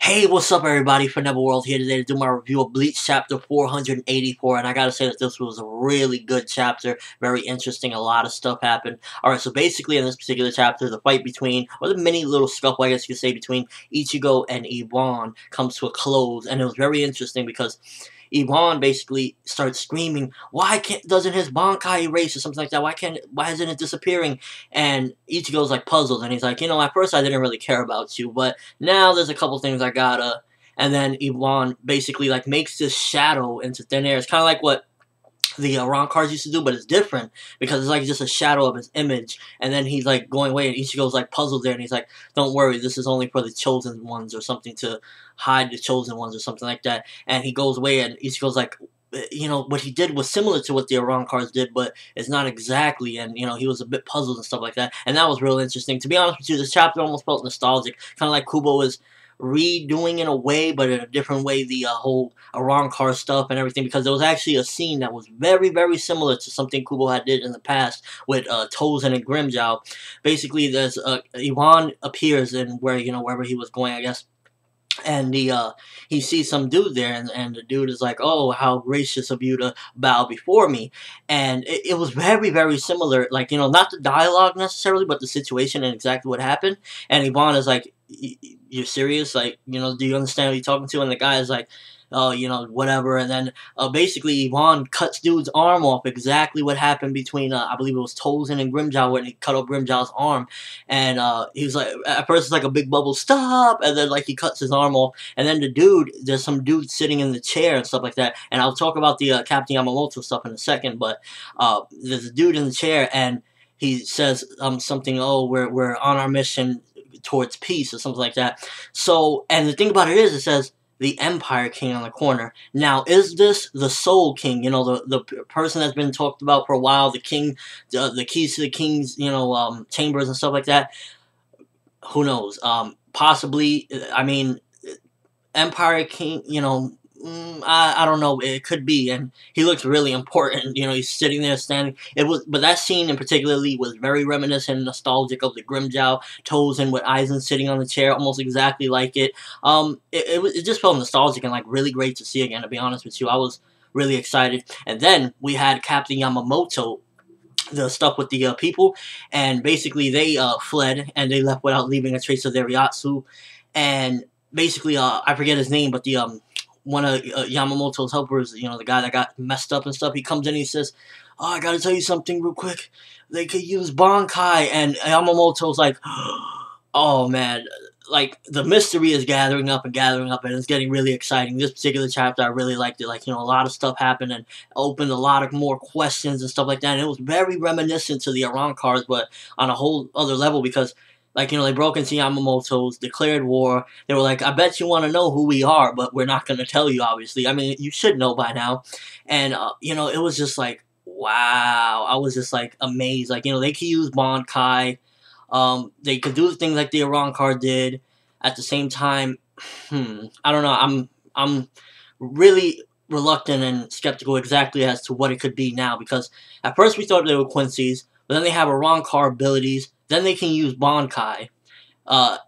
Hey, what's up everybody? ForneverWorld here today to do my review of Bleach chapter 484, and I gotta say that this was a really good chapter, very interesting, a lot of stuff happened. Alright, so basically in this particular chapter, the fight between, or the mini little scuffle I guess you could say, between Ichigo and Ivan comes to a close, and it was very interesting because Ivan basically starts screaming, doesn't his Bankai erase or something like that? Why isn't it disappearing? And Ichigo's like puzzled, and he's like, at first I didn't really care about you, but now there's a couple things I gotta. And then Ivan basically like makes this shadow into thin air. It's kind of like what the Ron cards used to do, but it's different because it's like just a shadow of his image. And then he's like going away, and Ichigo's like puzzled there, and he's like, "Don't worry, this is only for the chosen ones or something, to hide the chosen ones or something like that." And he goes away, and Ichigo's like, what he did was similar to what the Iran cards did, but it's not exactly, and, he was a bit puzzled and stuff like that, and that was real interesting. To be honest with you, this chapter almost felt nostalgic, kind of like Kubo is redoing in a way, but in a different way, the whole Iran card stuff and everything, because there was actually a scene that was very, very similar to something Kubo had did in the past with Tozen and Grimjow. Basically, there's Ivan appears in wherever he was going, I guess, and he sees some dude there, and the dude is like, "Oh, how gracious of you to bow before me." And it was very, very similar, like, not the dialogue necessarily, but the situation and exactly what happened. And Ivan is like, "You're serious? Like, do you understand who you're talking to?" And the guy is like, "Oh, whatever." And then basically Ivan cuts dude's arm off, exactly what happened between, I believe it was Tozen and Grimjow, when he cut off Grimjow's arm. And he was like, at first it's like a big bubble, "Stop!" And then like he cuts his arm off. And then there's some dude sitting in the chair and stuff like that. And I'll talk about the Captain Yamamoto stuff in a second, but there's a dude in the chair, and he says something, "Oh, we're on our mission towards peace," or something like that. So, and the thing about it is, it says the Empire King on the corner. Now, is this the Soul King? The person that's been talked about for a while, the king, the keys to the king's, chambers and stuff like that. Who knows? Possibly. I mean, Empire King. I don't know. It could be, and he looks really important. He's sitting there standing. But that scene in particularly was very reminiscent and nostalgic of the Grimjow Tozen with Aizen sitting on the chair, almost exactly like it. It just felt nostalgic and like really great to see again. To be honest with you, I was really excited. And then we had Captain Yamamoto, the stuff with the people, and basically they fled, and they left without leaving a trace of their Ryatsu. And basically, I forget his name, but the one of Yamamoto's helpers, the guy that got messed up and stuff, he comes in and he says, "Oh, I gotta tell you something real quick. They could use Bankai." And Yamamoto's like, "Oh man," like the mystery is gathering up and gathering up, and it's getting really exciting. This particular chapter, I really liked it. Like, a lot of stuff happened and opened a lot of more questions and stuff like that. And it was very reminiscent to the Iran cards, but on a whole other level, because, like, they broke into Yamamoto's, declared war. They were like, "I bet you want to know who we are, but we're not going to tell you, obviously. I mean, you should know by now." And, it was just like, wow. I was just, like, amazed. Like, they could use Bankai. They could do things like the Iran card did. At the same time, I don't know. I'm really reluctant and skeptical exactly as to what it could be now, because at first we thought they were Quincy's, but then they have Iran card abilities. Then they can use Bankai. I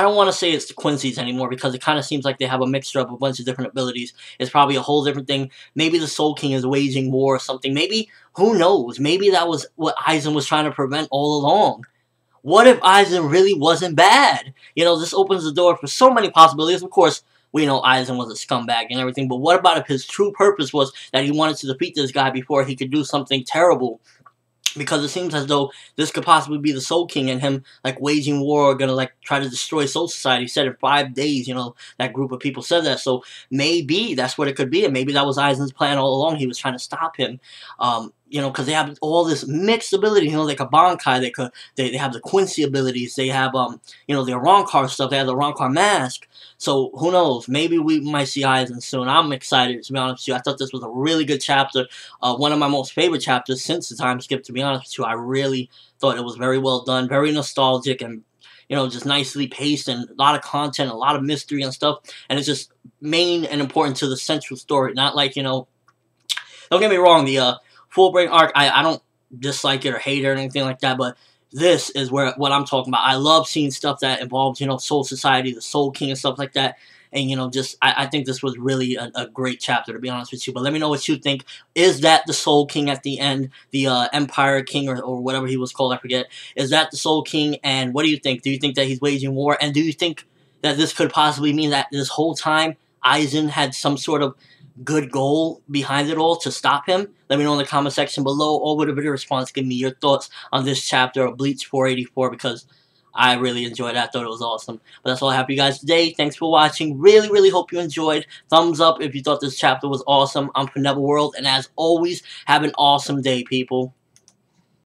don't want to say it's the Quincy's anymore, because it kind of seems like they have a mixture of a bunch of different abilities. It's probably a whole different thing. Maybe the Soul King is waging war or something. Maybe, who knows? Maybe that was what Aizen was trying to prevent all along. What if Aizen really wasn't bad? This opens the door for so many possibilities. Of course, we know Aizen was a scumbag and everything, but what about if his true purpose was that he wanted to defeat this guy before he could do something terrible? Because it seems as though this could possibly be the Soul King, and him, like, waging war, gonna, like, try to destroy Soul Society. He said in 5 days, that group of people said that. So maybe that's what it could be, and maybe that was Aizen's plan all along. He was trying to stop him. Because they have all this mixed ability. They could Bankai, they have the Quincy abilities, they have, the Iran stuff, they have the Iran mask. So, who knows? Maybe we might see Aizen soon. I'm excited, to be honest with you. I thought this was a really good chapter. One of my most favorite chapters since the time skip, to be honest with you. I really thought it was very well done, very nostalgic, and, just nicely paced, and a lot of content, a lot of mystery and stuff. And it's just main and important to the central story. Not like, don't get me wrong, the Full Brain arc, I don't dislike it or hate it or anything like that, but this is where what I'm talking about. I love seeing stuff that involves, Soul Society, the Soul King, and stuff like that. And just I think this was really a great chapter, to be honest with you. But let me know what you think. Is that the Soul King at the end, the Empire King, or whatever he was called? I forget. Is that the Soul King? And what do you think? Do you think that he's waging war? And do you think that this could possibly mean that this whole time Aizen had some sort of good goal behind it all to stop him? Let me know in the comment section below, or with a video response. Give me your thoughts on this chapter of Bleach 484, because I really enjoyed it. I thought it was awesome. But that's all I have for you guys today. Thanks for watching. Really, really hope you enjoyed. Thumbs up if you thought this chapter was awesome. I'm ForneverWorld, and as always, have an awesome day, people.